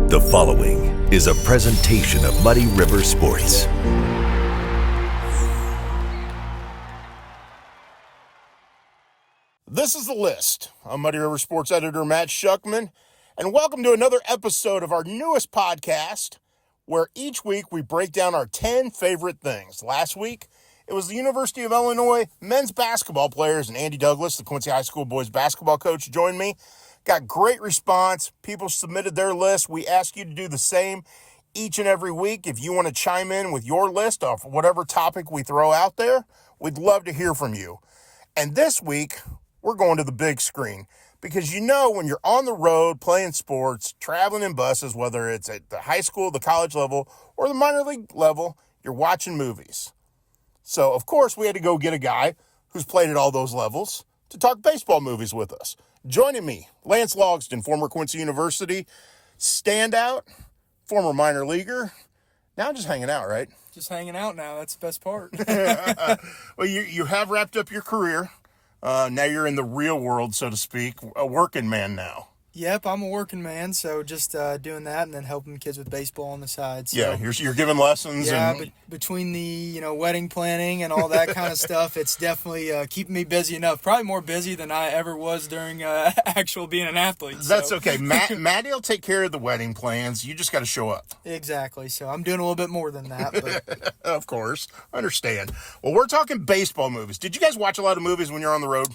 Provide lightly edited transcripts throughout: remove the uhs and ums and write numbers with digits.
The following is a presentation of Muddy River Sports. This is The List. I'm Muddy River Sports editor Matt Schuckman, and welcome to another episode of our newest podcast, where each week we break down our 10 favorite things. Last week, it was the University of Illinois men's basketball players, and Andy Douglas, the Quincy High School boys basketball coach, joined me. Got great response. People submitted their list. We ask you to do the same each and every week. If you want to chime in with your list of whatever topic we throw out there, we'd love to hear from you. And this week, we're going to the big screen because you know when you're on the road playing sports, traveling in buses, whether it's at the high school, the college level, or the minor league level, you're watching movies. So, of course, we had to go get a guy who's played at all those levels to talk baseball movies with us. Joining me, Lance Logsdon, former Quincy University standout, former minor leaguer. Now just hanging out, right? Just hanging out now. That's the best part. Well, you have wrapped up your career. Now you're in the real world, so to speak, a working man now. Yep, I'm a working man, so just doing that and then helping kids with baseball on the side. So, yeah, you're giving lessons. Yeah, and between the wedding planning and all that kind of stuff, it's definitely keeping me busy enough. Probably more busy than I ever was during actual being an athlete. That's okay. Maddie will take care of the wedding plans. You just got to show up. Exactly. So I'm doing a little bit more than that. But of course, understand. Well, we're talking baseball movies. Did you guys watch a lot of movies when you're on the road?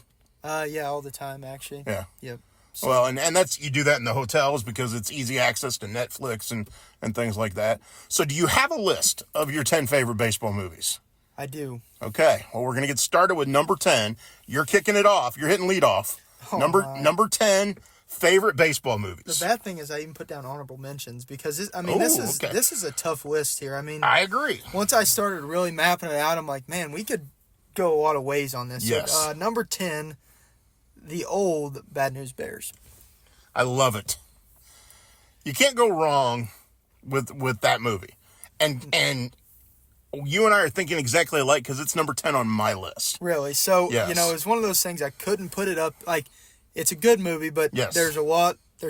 Yeah, all the time actually. Yeah. Yep. So, well, and that's you do that in the hotels because it's easy access to Netflix and things like that. So do you have a list of your 10 favorite baseball movies? I do. Okay. Well, we're going to get started with number 10. You're kicking it off. You're hitting lead off. Oh, number 10 favorite baseball movies. The bad thing is I even put down honorable mentions because this is a tough list here. I mean, I agree. Once I started really mapping it out, I'm like, man, we could go a lot of ways on this. Yes. So, number 10, the old Bad News Bears. I love it. You can't go wrong with that movie. And you and I are thinking exactly alike because it's number 10 on my list. Really? So, yes. It's one of those things I couldn't put it up. Like, it's a good movie, but yes. there's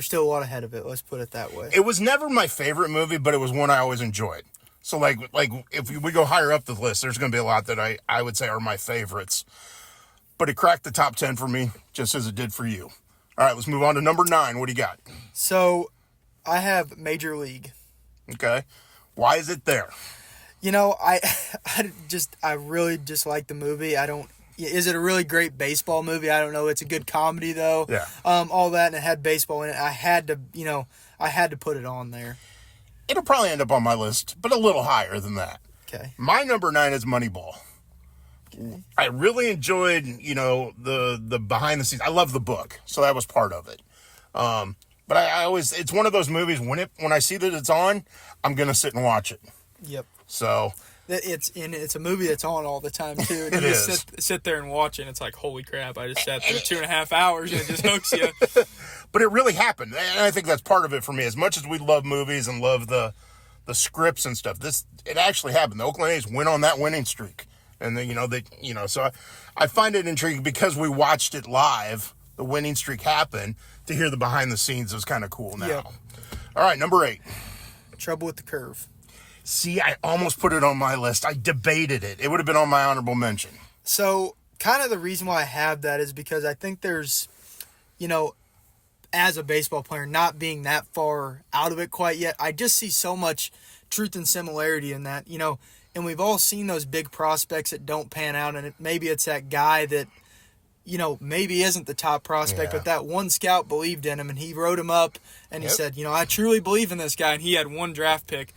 still a lot ahead of it. Let's put it that way. It was never my favorite movie, but it was one I always enjoyed. So, like if we go higher up the list, there's going to be a lot that I would say are my favorites. But it cracked the top 10 for me, just as it did for you. All right, let's move on to number 9. What do you got? So, I have Major League. Okay. Why is it there? I really just like the movie. Is it a really great baseball movie? I don't know. It's a good comedy, though. Yeah. All that, and it had baseball in it. I had to put it on there. It'll probably end up on my list, but a little higher than that. Okay. My number 9 is Moneyball. Okay. I really enjoyed, the behind the scenes. I love the book, so that was part of it. But I always, it's one of those movies when I see that it's on, I'm gonna sit and watch it. Yep. So it's a movie that's on all the time too. And it you is. just sit there and watch it. And it's like, holy crap! I just sat there 2.5 hours and it just hooks you. But it really happened, and I think that's part of it for me. As much as we love movies and love the scripts and stuff, it actually happened. The Oakland A's went on that winning streak. And then, so I find it intriguing because we watched it live, the winning streak happen, to hear the behind the scenes is kind of cool now. Yep. All right, number 8. Trouble with the Curve. See, I almost put it on my list. I debated it. It would have been on my honorable mention. So, kind of the reason why I have that is because I think there's, as a baseball player, not being that far out of it quite yet, I just see so much truth and similarity in that, and we've all seen those big prospects that don't pan out, and maybe it's that guy that, maybe isn't the top prospect, but that one scout believed in him, and he wrote him up, and he said, I truly believe in this guy, and he had one draft pick.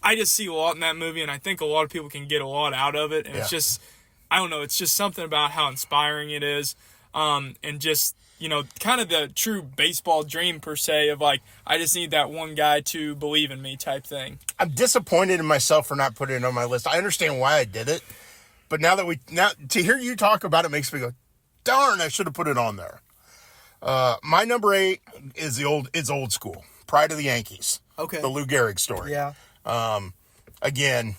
I just see a lot in that movie, and I think a lot of people can get a lot out of it, and it's just, I don't know, it's just something about how inspiring it is, and just, kind of the true baseball dream per se of like, I just need that one guy to believe in me type thing. I'm disappointed in myself for not putting it on my list. I understand why I did it, but now to hear you talk about it makes me go, darn, I should have put it on there. My number 8 is old school. Pride of the Yankees. Okay. The Lou Gehrig story. Yeah. Again,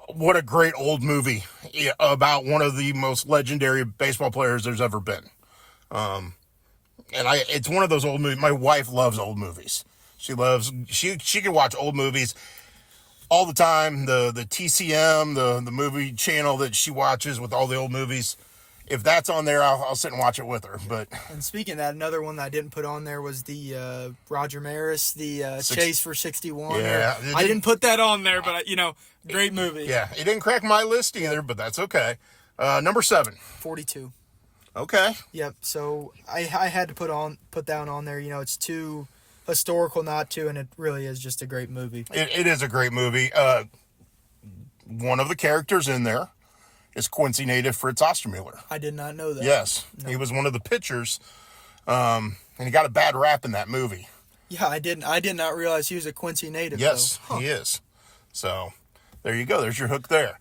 what a great old movie about one of the most legendary baseball players there's ever been. And it's one of those old movies. My wife loves old movies. She loves, she can watch old movies all the time. The TCM, the movie channel that she watches with all the old movies. If that's on there, I'll sit and watch it with her. But and speaking of that, another one that I didn't put on there was the Roger Maris, the Chase for 61. Yeah, I didn't put that on there, but great movie. Yeah, it didn't crack my list either, but that's okay. Number 7. 42. Okay. Yep. So I had to put that one on there. It's too historical not to, and it really is just a great movie. It is a great movie. One of the characters in there is Quincy native Fritz Ostermuller. I did not know that. Yes, no. He was one of the pitchers, and he got a bad rap in that movie. Yeah, I did not realize he was a Quincy native. Yes, he is. So there you go. There's your hook there.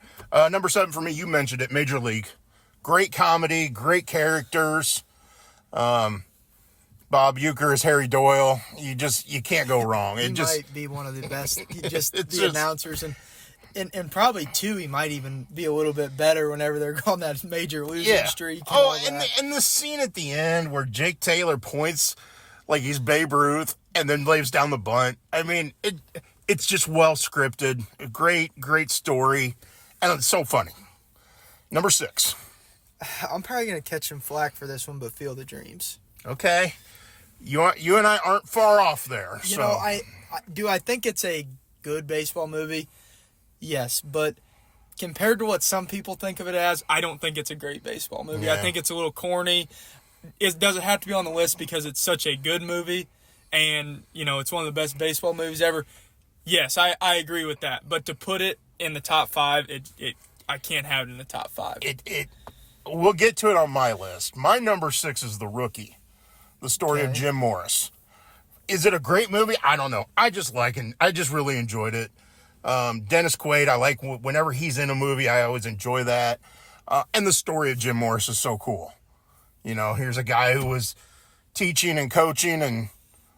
Number 7 for me, you mentioned it, Major League. Great comedy, great characters. Bob Uecker is Harry Doyle. You can't go wrong. He might be one of the best. The announcers and probably too, he might even be a little bit better whenever they're on that major losing streak. And the scene at the end where Jake Taylor points like he's Babe Ruth and then lays down the bunt. I mean, it's just well scripted. A great story, and it's so funny. Number 6. I'm probably gonna catch some flack for this one, but Field of Dreams. Okay, you and I aren't far off there. I think it's a good baseball movie. Yes, but compared to what some people think of it as, I don't think it's a great baseball movie. Yeah. I think it's a little corny. It doesn't have to be on the list because it's such a good movie, and it's one of the best baseball movies ever. Yes, I agree with that. But to put it in the top 5, I can't have it in the top 5. We'll get to it on my list. My number 6 is The Rookie, the story of Jim Morris. Is it a great movie? I don't know. I just really enjoyed it. Dennis Quaid, I like whenever he's in a movie, I always enjoy that. And the story of Jim Morris is so cool. Here's a guy who was teaching and coaching, and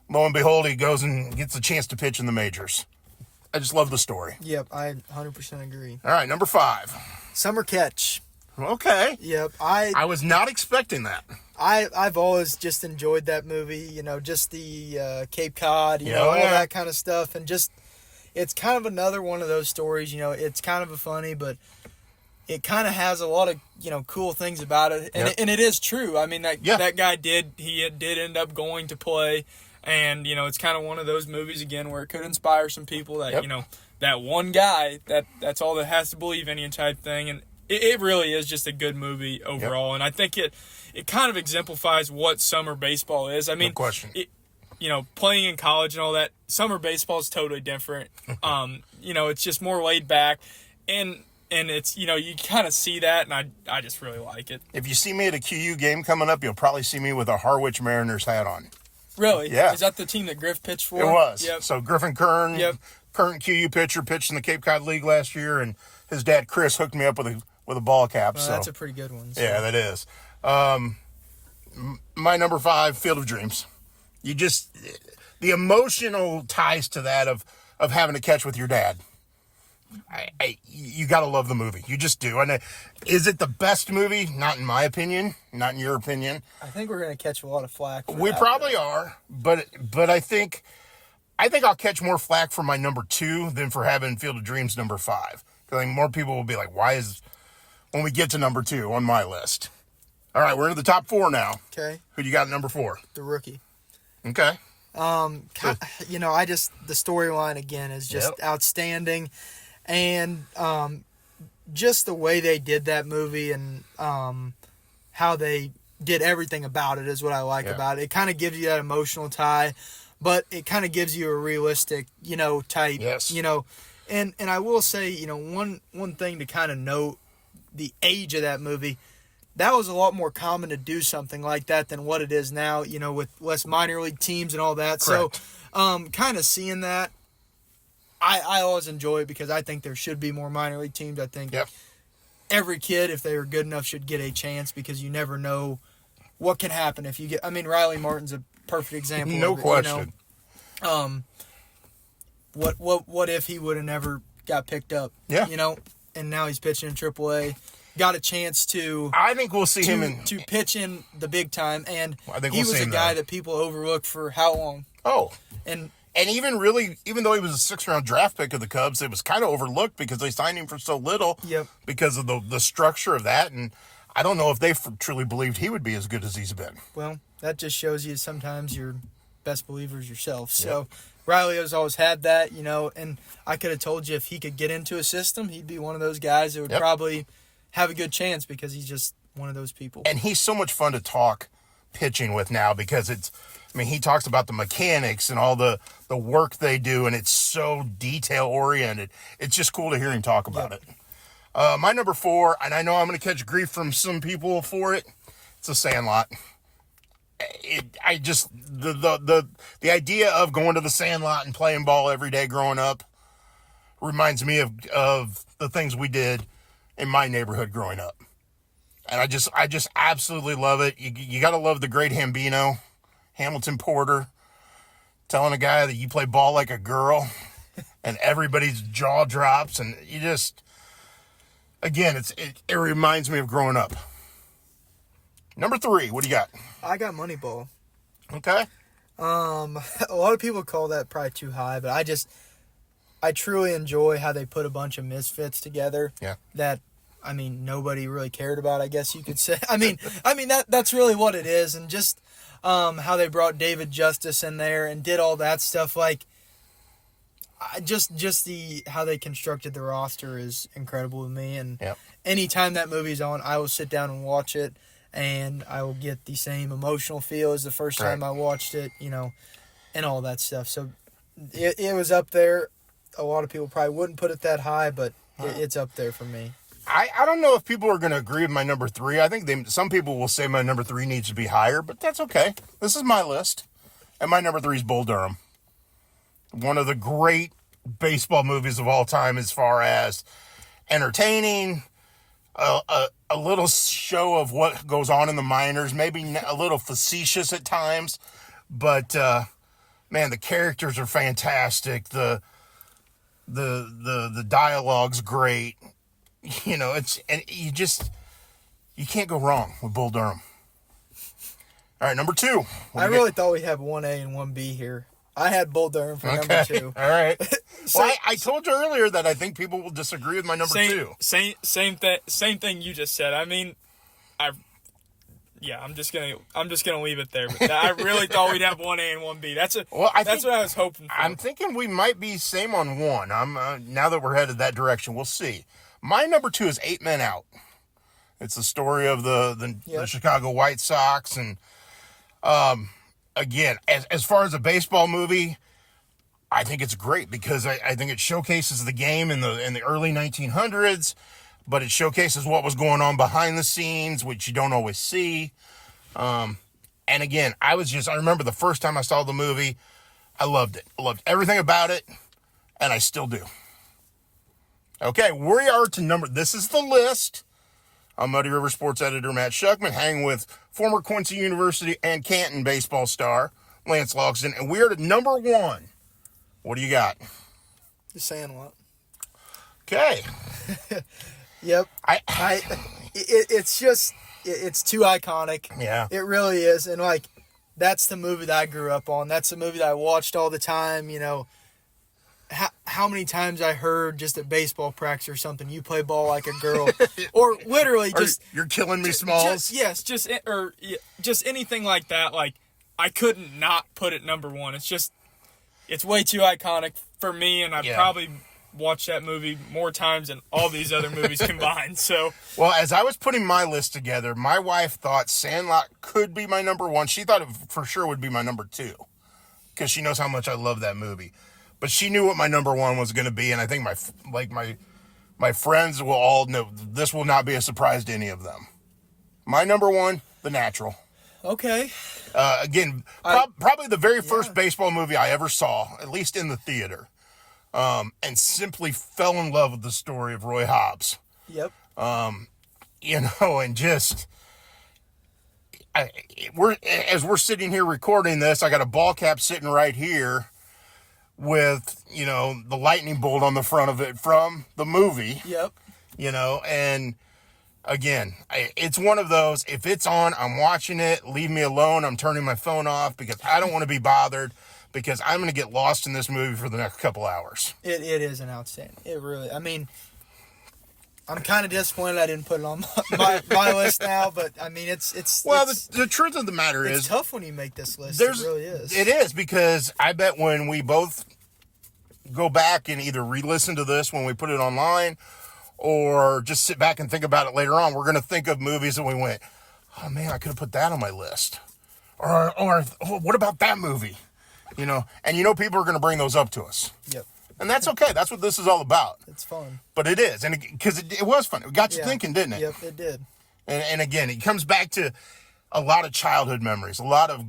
lo and behold, he goes and gets a chance to pitch in the majors. I just love the story. Yep, I 100% agree. All right, number 5. Summer Catch. Okay. Yep, I was not expecting that. I've always just enjoyed that movie, just the Cape Cod, all that kind of stuff, and just it's kind of another one of those stories, it's kind of a funny, but it kind of has a lot of, cool things about it, and it is true. I mean, that guy did end up going to play, and, it's kind of one of those movies, again, where it could inspire some people that, that one guy, that's all that has to believe in you type thing, and it really is just a good movie overall, and I think it kind of exemplifies what summer baseball is. I mean, no question. Playing in college and all that, summer baseball is totally different. It's just more laid back, and it's, you kind of see that, and I just really like it. If you see me at a QU game coming up, you'll probably see me with a Harwich Mariners hat on. Really? Yeah. Is that the team that Griff pitched for? It was. Yep. So Griffin Kern, current QU pitcher, pitched in the Cape Cod League last year, and his dad Chris hooked me up with a ball cap. So that's a pretty good one. So. Yeah, that is. My number 5, Field of Dreams. The emotional ties to that of having to catch with your dad. You got to love the movie. You just do. And is it the best movie? Not in my opinion. Not in your opinion. I think we're going to catch a lot of flack for we that, probably are, but I think I'll catch more flack for my number 2 than for having Field of Dreams number 5. Because I think more people will be like, when we get to number 2 on my list. All right, we're into the top 4 now. Okay. Who you got at number 4? The Rookie. Okay. The storyline again is just outstanding, and just the way they did that movie and how they did everything about it is what I like about it. It kind of gives you that emotional tie, but it kind of gives you a realistic, type, and I will say, one thing to kind of note, the age of that movie. That was a lot more common to do something like that than what it is now, with less minor league teams and all that. Correct. So, kind of seeing that, I always enjoy it because I think there should be more minor league teams. I think every kid, if they are good enough, should get a chance because you never know what can happen if you get. I mean, Riley Martin's a perfect example. No question. What if he would have never got picked up? Yeah. And now he's pitching in AAA. Got a chance to. I think we'll see him to pitch in the big time, and I think he we'll was see a him guy there. that people overlooked for how long? Oh, And And even though he was a 6th-round draft pick of the Cubs, it was kind of overlooked because they signed him for so little. Yep. Because of the structure of that. And I don't know if they truly believed he would be as good as he's been. Well, that just shows you sometimes you're best believers yourself. So Riley has always had that, and I could have told you if he could get into a system, he'd be one of those guys that would probably have a good chance because he's just one of those people. And he's so much fun to talk pitching with now because he talks about the mechanics and all the work they do, and it's so detail-oriented. It's just cool to hear him talk about it. My number 4, and I know I'm going to catch grief from some people for it, it's The Sandlot. The idea of going to the Sandlot and playing ball every day growing up reminds me of the things we did in my neighborhood growing up. And I just absolutely love it. You got to love the great Hambino, Hamilton Porter, telling a guy that you play ball like a girl and everybody's jaw drops. And you just, again, it reminds me of growing up. Number 3, what do you got? I got Moneyball. Okay. A lot of people call that probably too high, but I truly enjoy how they put a bunch of misfits together. Yeah. That, nobody really cared about, I guess you could say. That's really what it is. And just how they brought David Justice in there and did all that stuff. Like, how they constructed the roster is incredible to me. And anytime that movie's on, I will sit down and watch it. And I will get the same emotional feel as the first time I watched it, and all that stuff. So it was up there. A lot of people probably wouldn't put it that high, but it's up there for me. I don't know if people are going to agree with my number 3. I think some people will say my number 3 needs to be higher, but that's okay. This is my list. And my number 3 is Bull Durham. One of the great baseball movies of all time as far as entertaining, a little show of what goes on in the minors, maybe a little facetious at times, but man, the characters are fantastic. The dialogue's great. You can't go wrong with Bull Durham. All right, number 2. I really thought we'd have 1A and 1B here. I had Bull Durham for number 2. All right. Well, I told you earlier that I think people will disagree with my number 2. Same thing you just said. I'm just gonna leave it there. But I really thought we'd have 1A and 1B. That's what I was hoping for. I'm thinking we might be same on 1. Now that we're headed that direction, we'll see. My number 2 is 8 Men Out. It's the story of the Chicago White Sox, and again, as far as a baseball movie, I think it's great because I think it showcases the game in the early 1900s, but it showcases what was going on behind the scenes, which you don't always see. And again, I remember the first time I saw the movie, I loved it. I loved everything about it, and I still do. Okay, we are to this is the list. I'm Muddy River Sports Editor Matt Schuckman, hanging with former Quincy University and Canton baseball star Lance Logsdon, and we are to number 1. What do you got? The Sandlot. Okay. Yep. It's too iconic. Yeah. It really is, and that's the movie that I grew up on. That's the movie that I watched all the time. How many times I heard just at baseball practice or something, you play ball like a girl, or literally just you're killing me, Smalls. Just anything like that. Like, I couldn't not put it number 1. It's way too iconic for me, and I've probably watched that movie more times than all these other movies combined. So, well, as I was putting my list together, my wife thought Sandlot could be my number 1. She thought it for sure would be my number 2 because she knows how much I love that movie. But she knew what my number 1 was going to be, and I think my friends will all know this will not be a surprise to any of them. My number 1, The Natural. Okay. Again, probably the very first baseball movie I ever saw, at least in the theater, and simply fell in love with the story of Roy Hobbs. Yep. And just we're sitting here recording this, I got a ball cap sitting right here with, the lightning bolt on the front of it from the movie. Yep. And again, it's one of those, if it's on, I'm watching it, leave me alone, I'm turning my phone off because I don't want to be bothered because I'm going to get lost in this movie for the next couple hours. It is an outstanding. It really. I mean, I'm kind of disappointed I didn't put it on my list now, but I mean, it's well, the truth of the matter is, it's tough when you make this list. It really is. It is, because I bet when we both go back and either re-listen to this when we put it online, or just sit back and think about it later on, we're going to think of movies that we went, oh man, I could have put that on my list, or oh, what about that movie, you know? And you know, people are going to bring those up to us. Yep. And that's okay. That's what this is all about. It's fun. But it is. And because it was fun. It got you thinking, didn't it? Yep, it did. And again, it comes back to a lot of childhood memories, a lot of,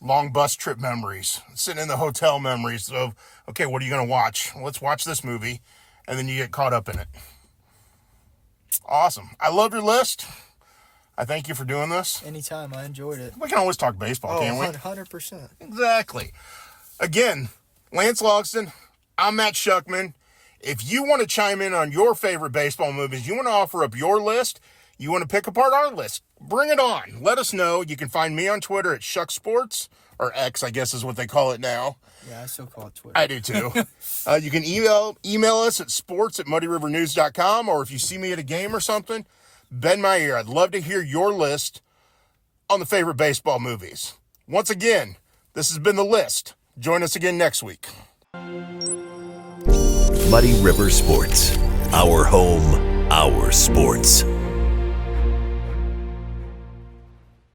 long bus trip memories, sitting in the hotel memories of, okay, what are you going to watch? Let's watch this movie. And then you get caught up in it. Awesome. I love your list. I thank you for doing this. Anytime. I enjoyed it. We can always talk baseball, can't we? 100%. Exactly. Again, Lance Logsdon. I'm Matt Schuckman. If you want to chime in on your favorite baseball movies, you want to offer up your list, you want to pick apart our list, bring it on. Let us know. You can find me on Twitter at Shuck Sports, or X, I guess is what they call it now. Yeah, I still call it Twitter. I do too. You can email us at sports@muddyrivernews.com, or if you see me at a game or something, bend my ear. I'd love to hear your list on the favorite baseball movies. Once again, this has been The List. Join us again next week. Muddy River Sports. Our home, our sports.